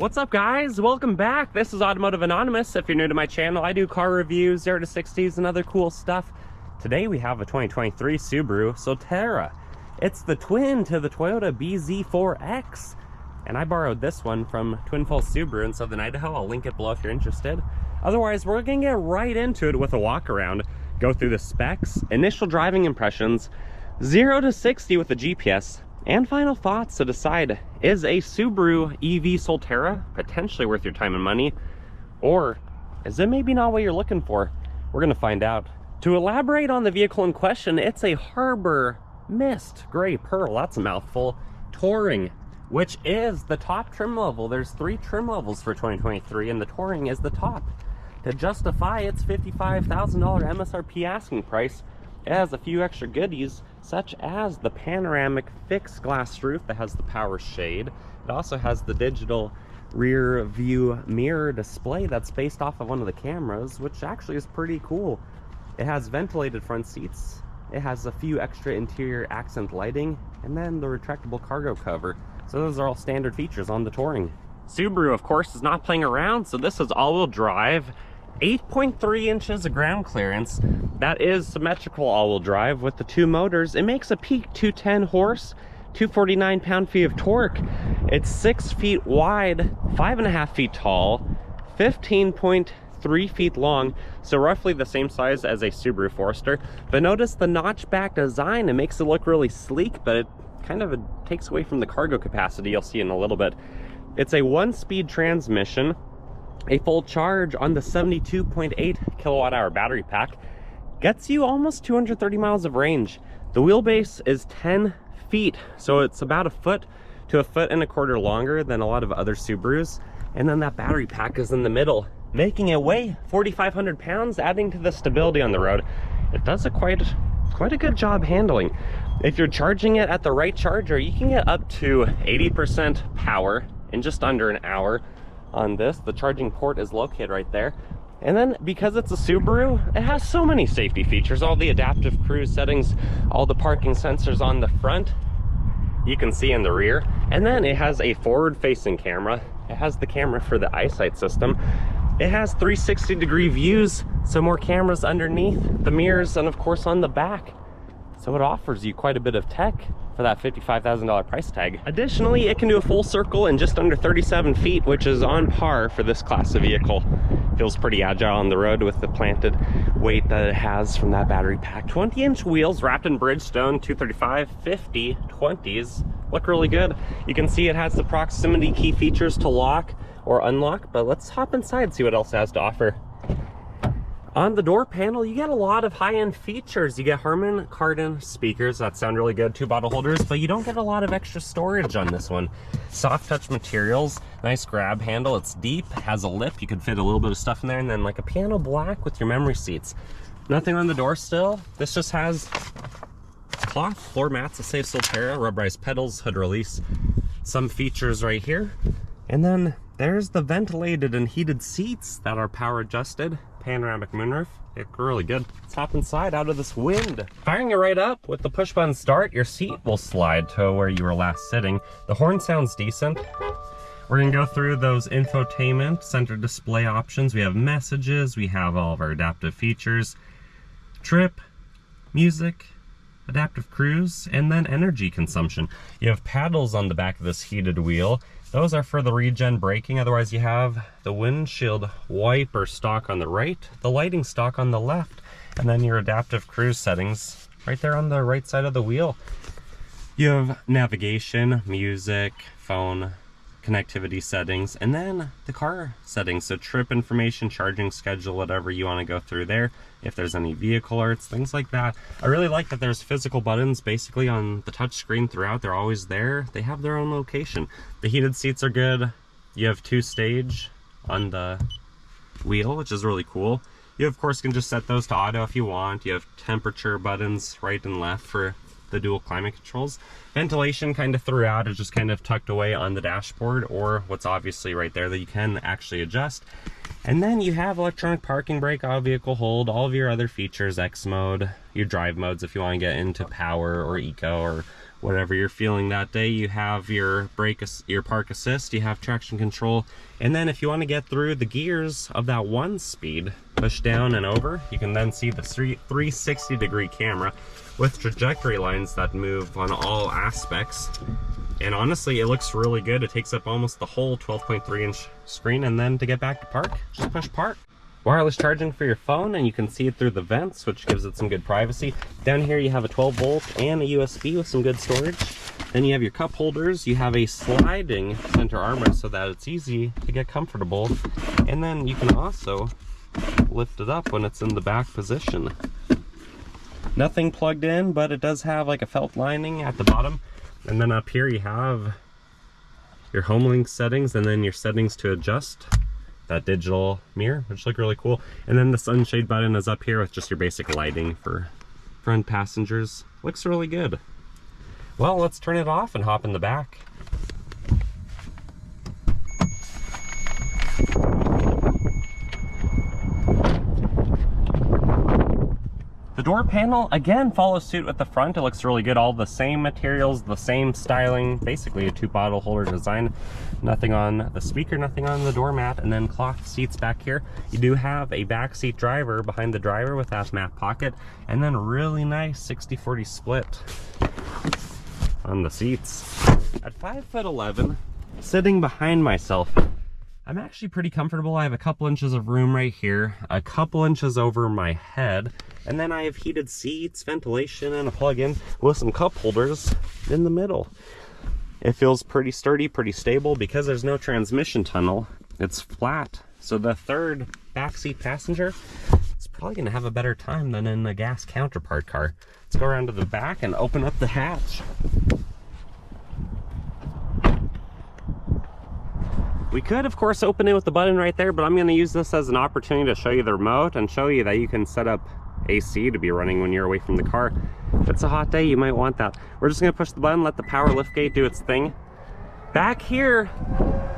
What's up guys, welcome back. This is Automotive Anonymous. If you're new to my channel, I do car reviews, 0 to 60s and other cool stuff. Today we have a 2023 Subaru Solterra. It's the twin to the Toyota BZ4X, and I borrowed this one from Twin Falls Subaru in Southern Idaho. I'll link it below if you're interested. Otherwise, we're gonna get right into it with a walk around, go through the specs, initial driving impressions, 0 to 60 with the GPS, and final thoughts to decide, is a Subaru EV Solterra potentially worth your time and money, or is it maybe not what you're looking for? We're gonna find out. To elaborate on the vehicle in question, it's a Harbor Mist Gray Pearl, that's a mouthful, Touring, which is the top trim level. There's 3 trim levels for 2023, and the Touring is the top. To justify its $55,000 MSRP asking price, it has a few extra goodies, such as the panoramic fixed glass roof that has the power shade. It also has the digital rear view mirror display that's based off of one of the cameras, which actually is pretty cool. It has ventilated front seats. It has a few extra interior accent lighting, and then the retractable cargo cover. So those are all standard features on the Touring. Subaru, of course, is not playing around, so this is all-wheel drive. 8.3 inches of ground clearance. That is symmetrical all-wheel drive with the 2 motors. It makes a peak 210 horse, 249 pound-feet of torque. It's 6 feet wide, 5.5 feet tall, 15.3 feet long, so roughly the same size as a Subaru Forester. But notice the notchback design. It makes it look really sleek, but it kind of takes away from the cargo capacity you'll see in a little bit. It's a 1-speed transmission. A full charge on the 72.8 kilowatt-hour battery pack gets you almost 230 miles of range. The wheelbase is 10 feet, so it's about 1 foot to 1.25 foot longer than a lot of other Subarus. And then that battery pack is in the middle, making it weigh 4,500 pounds, adding to the stability on the road. It does quite a good job handling. If you're charging it at the right charger, you can get up to 80% power in just under an hour. On this, the charging port is located right there. And then because it's a Subaru, it has so many safety features, all the adaptive cruise settings, all the parking sensors on the front, you can see in the rear. And then it has a forward-facing camera. It has the camera for the eyesight system. It has 360-degree views, so more cameras underneath the mirrors and of course on the back. So it offers you quite a bit of tech for that $55,000 price tag. Additionally, it can do a full circle in just under 37 feet, which is on par for this class of vehicle. Feels pretty agile on the road with the planted weight that it has from that battery pack. 20-inch wheels wrapped in Bridgestone 235 50 20s. Look really good. You can see it has the proximity key features to lock or unlock, but let's hop inside and see what else it has to offer. On the door panel, you get a lot of high-end features. You get Harman Kardon speakers that sound really good, 2 bottle holders, but you don't get a lot of extra storage on this one. Soft touch materials, nice grab handle. It's deep, has a lip. You could fit a little bit of stuff in there, and then like a piano black with your memory seats. Nothing on the door still. This just has cloth floor mats that say Solterra, rubberized pedals, hood release, some features right here. And then there's the ventilated and heated seats that are power adjusted. Panoramic moonroof. It's really good. Let's hop inside out of this wind. Firing it right up with the push button start, your seat will slide to where you were last sitting. The horn sounds decent. We're gonna go through those infotainment center display options. We have messages, we have all of our adaptive features, trip, music, adaptive cruise, and then energy consumption. You have paddles on the back of this heated wheel. Those are for the regen braking. Otherwise, you have the windshield wiper stalk on the right, the lighting stalk on the left, and then your adaptive cruise settings right there on the right side of the wheel. You have navigation, music, phone, connectivity settings, and then the car settings. So trip information, charging schedule, whatever you want to go through there. If there's any vehicle alerts, things like that. I really like that there's physical buttons basically on the touch screen throughout. They're always there. They have their own location. The heated seats are good. You have 2-stage on the wheel, which is really cool. You of course can just set those to auto if you want. You have temperature buttons right and left for the dual climate controls. Ventilation kind of throughout is just kind of tucked away on the dashboard, or what's obviously right there that you can actually adjust. And then you have electronic parking brake, auto vehicle hold, all of your other features, X mode, your drive modes if you want to get into power or eco or whatever you're feeling that day. You have your park assist, you have traction control, and then if you want to get through the gears of that 1-speed, push down and over, you can then see the 360-degree camera with trajectory lines that move on all aspects. And honestly, it looks really good. It takes up almost the whole 12.3-inch screen, and then to get back to park, just push park. Wireless charging for your phone, and you can see it through the vents, which gives it some good privacy. Down here you have a 12-volt and a USB with some good storage. Then you have your cup holders. You have a sliding center armrest so that it's easy to get comfortable. And then you can also lift it up when it's in the back position. Nothing plugged in, but it does have like a felt lining at the bottom. And then up here you have your HomeLink settings, and then your settings to adjust that digital mirror, which look really cool. And then the sunshade button is up here with just your basic lighting for front passengers. Looks really good. Well, let's turn it off and hop in the back. The door panel again follows suit with the front. It looks really good. All the same materials, the same styling, basically a 2-bottle holder design. Nothing on the speaker, nothing on the doormat, and then cloth seats back here. You do have a backseat driver behind the driver with that map pocket, and then a really nice 60-40 split on the seats. At 5'11", sitting behind myself, I'm actually pretty comfortable. I have a couple inches of room right here, a couple inches over my head, and then I have heated seats, ventilation, and a plug-in with some cup holders in the middle. It feels pretty sturdy, pretty stable. Because there's no transmission tunnel, it's flat. So the third backseat passenger is probably going to have a better time than in a gas counterpart car. Let's go around to the back and open up the hatch. We could, of course, open it with the button right there, but I'm going to use this as an opportunity to show you the remote and show you that you can set up AC to be running when you're away from the car. If it's a hot day, you might want that. We're just going to push the button, let the power liftgate do its thing. Back here,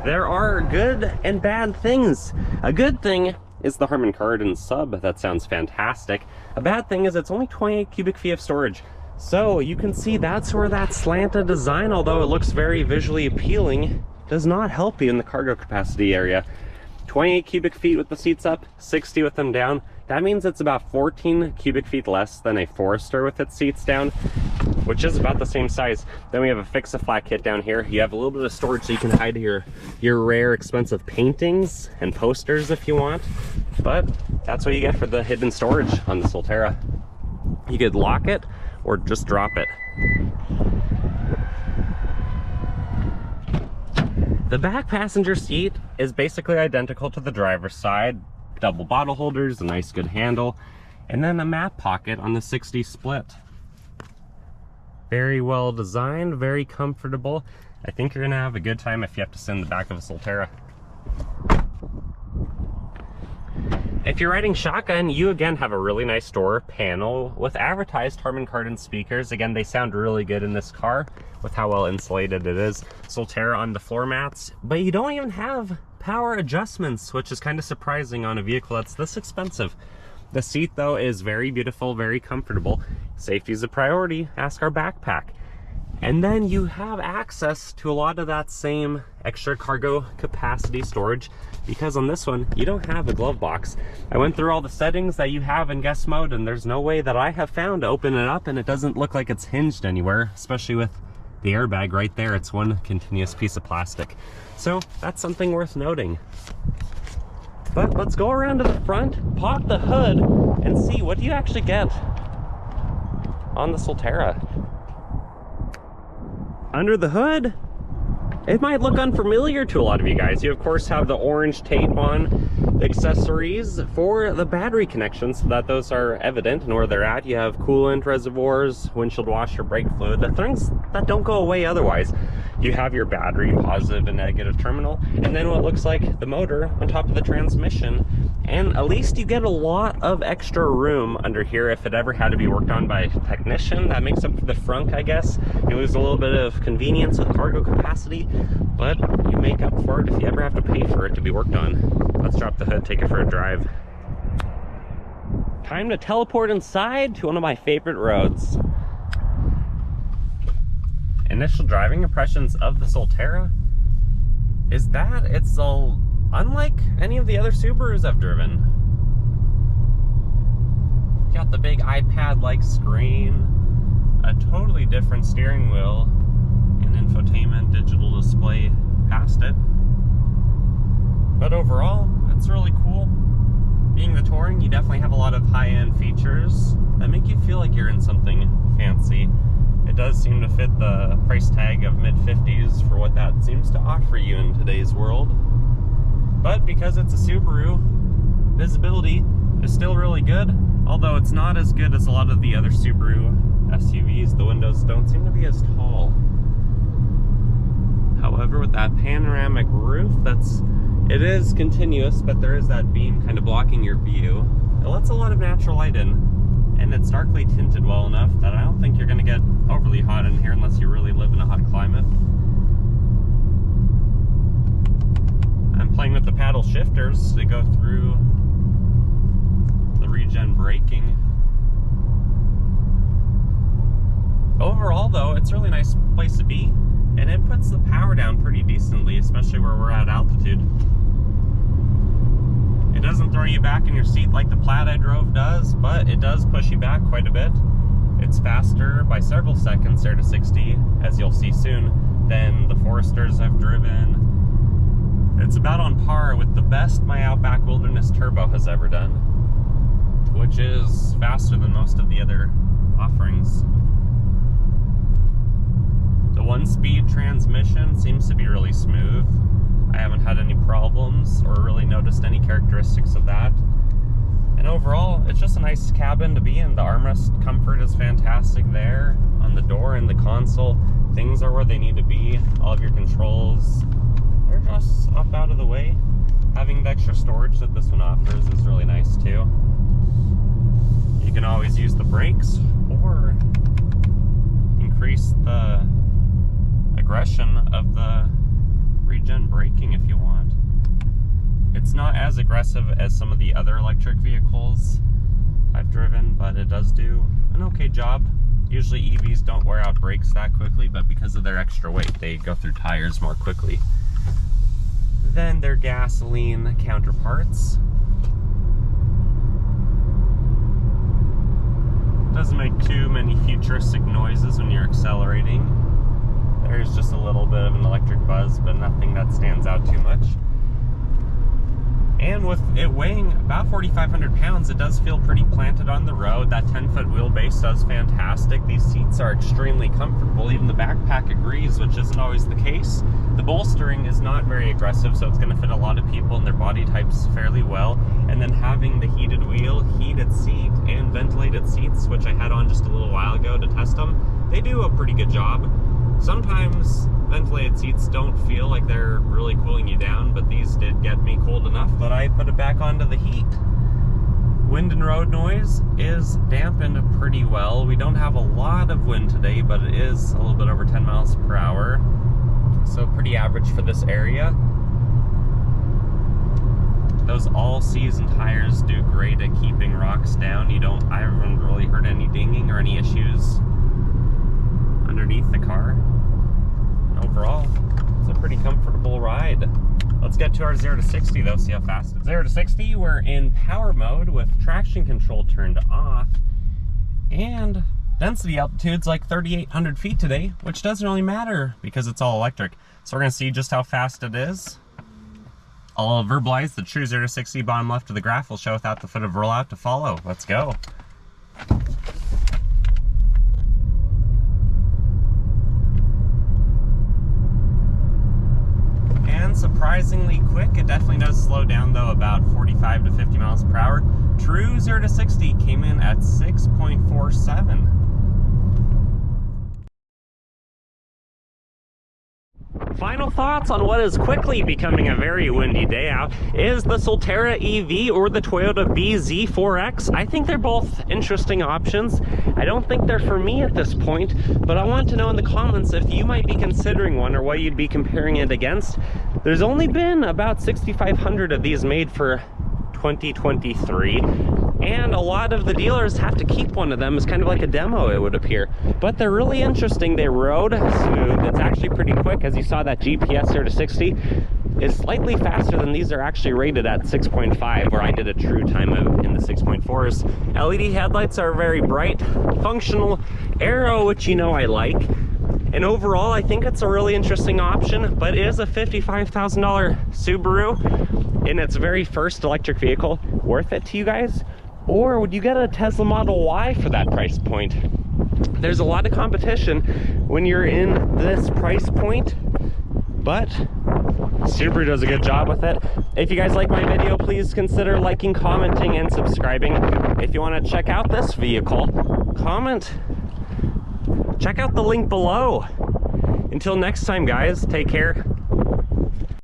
there are good and bad things. A good thing is the Harman Kardon sub. That sounds fantastic. A bad thing is it's only 28 cubic feet of storage. So you can see that's where that slanted design, although it looks very visually appealing, does not help you in the cargo capacity area. 28 cubic feet with the seats up, 60 with them down. That means it's about 14 cubic feet less than a Forester with its seats down, which is about the same size. Then we have a fix-a-flat kit down here. You have a little bit of storage so you can hide your rare expensive paintings and posters if you want. But that's what you get for the hidden storage on the Solterra. You could lock it or just drop it. The back passenger seat is basically identical to the driver's side. Double bottle holders, a nice good handle, and then a map pocket on the 60 split. Very well designed, very comfortable. I think you're gonna have a good time if you have to sit in the back of a Solterra. If you're riding shotgun, you again have a really nice door panel with advertised Harman Kardon speakers. Again, they sound really good in this car with how well insulated it is. Solterra on the floor mats, but you don't even have power adjustments, which is kind of surprising on a vehicle that's this expensive. The seat though is very beautiful, very comfortable. Safety is a priority, ask our backpack. And then you have access to a lot of that same extra cargo capacity storage, because on this one, you don't have a glove box. I went through all the settings that you have in guest mode, and there's no way that I have found to open it up, and it doesn't look like it's hinged anywhere, especially with the airbag right there. It's one continuous piece of plastic. So that's something worth noting. But let's go around to the front, pop the hood, and see what do you actually get on the Solterra. Under the hood, it might look unfamiliar to a lot of you guys. You of course have the orange tape on accessories for the battery connections so that those are evident and where they're at. You have coolant reservoirs, windshield washer, brake fluid, the things that don't go away otherwise. You have your battery positive and negative terminal, and then what looks like the motor on top of the transmission. And at least you get a lot of extra room under here if it ever had to be worked on by a technician. That makes up for the frunk, I guess. You lose a little bit of convenience with cargo capacity, but you make up for it if you ever have to pay for it to be worked on. Let's drop the hood, take it for a drive. time to teleport inside to one of my favorite roads. Initial driving impressions of the Solterra is that it's unlike any of the other Subarus I've driven. Got the big iPad-like screen, a totally different steering wheel, and infotainment digital display past it. But overall, it's really cool. Being the Touring, you definitely have a lot of high-end features that make you feel like you're in something fancy. It does seem to fit the price tag of mid-50s for what that seems to offer you in today's world. But because it's a Subaru, visibility is still really good, although it's not as good as a lot of the other Subaru SUVs. The windows don't seem to be as tall. However, with that panoramic roof, it is continuous, but there is that beam kind of blocking your view. It lets a lot of natural light in, and it's darkly tinted well enough that I don't think you're going to get overly hot in here unless you really live in a hot climate. I'm playing with the paddle shifters to go through the regen braking. Overall though, it's a really nice place to be, and it puts the power down pretty decently, especially where we're at altitude. It doesn't throw you back in your seat like the Plaid I drove does, but it does push you back quite a bit. It's faster by several seconds, 0 to 60, as you'll see soon, than the Foresters I've driven. It's about on par with the best my Outback Wilderness Turbo has ever done, which is faster than most of the other offerings. The 1-speed transmission seems to be really smooth. I haven't had any problems or really noticed any characteristics of that. And overall, it's just a nice cabin to be in. The armrest comfort is fantastic there. On the door and the console, things are where they need to be. All of your controls, they're just up out of the way. Having the extra storage that this one offers is really nice too. You can always use the brakes or increase the aggression of the regen braking if you want. It's not as aggressive as some of the other electric vehicles I've driven, but it does do an okay job. Usually EVs don't wear out brakes that quickly, but because of their extra weight, they go through tires more quickly than their gasoline counterparts. Doesn't make too many futuristic noises when you're accelerating. There's just a little bit of an electric buzz, but nothing that stands out too much. And with it weighing about 4,500 pounds, it does feel pretty planted on the road. That 10-foot wheelbase does fantastic. These seats are extremely comfortable. Even the backpack agrees, which isn't always the case. The bolstering is not very aggressive, so it's going to fit a lot of people and their body types fairly well. And then having the heated wheel, heated seat, and ventilated seats, which I had on just a little while ago to test them, they do a pretty good job. Sometimes ventilated seats don't feel like they're really cooling you down, but these did get me cold enough that I put it back onto the heat. Wind and road noise is dampened pretty well. We don't have a lot of wind today, but it is a little bit over 10 miles per hour. So pretty average for this area. Those all-season tires do great at keeping rocks down. I haven't really heard any dinging or any issues underneath the car. Overall, it's a pretty comfortable ride. Let's get to our 0 to 60 though, see how fast it's. 0 to 60, we're in power mode with traction control turned off, and density altitude's like 3,800 feet today, which doesn't really matter because it's all electric. So we're gonna see just how fast it is. I'll verbalize the true 0 to 60. Bottom left of the graph will show without the foot of rollout to follow. Let's go. And surprisingly quick. It definitely does slow down though, about 45 to 50 miles per hour. True 0 to 60 came in at 6.47. Final thoughts on what is quickly becoming a very windy day out is the Solterra EV or the Toyota BZ4X. I think they're both interesting options. I don't think they're for me at this point, but I want to know in the comments if you might be considering one or what you'd be comparing it against. There's only been about 6,500 of these made for 2023, and a lot of the dealers have to keep one of them as kind of like a demo, it would appear. But they're really interesting. They rode smooth. It's actually pretty quick. As you saw, that GPS 0 to 60 is slightly faster than these are actually rated at 6.5, where I did a true time in the 6.4s. LED headlights are very bright, functional, aero, which you know I like. And overall, I think it's a really interesting option, but it is a $55,000 Subaru in its very first electric vehicle. Worth it to you guys? Or would you get a Tesla Model Y for that price point? There's a lot of competition when you're in this price point, but Subaru does a good job with it. If you guys like my video, please consider liking, commenting, and subscribing. If you want to check out this vehicle, comment. Check out the link below. Until next time, guys, take care.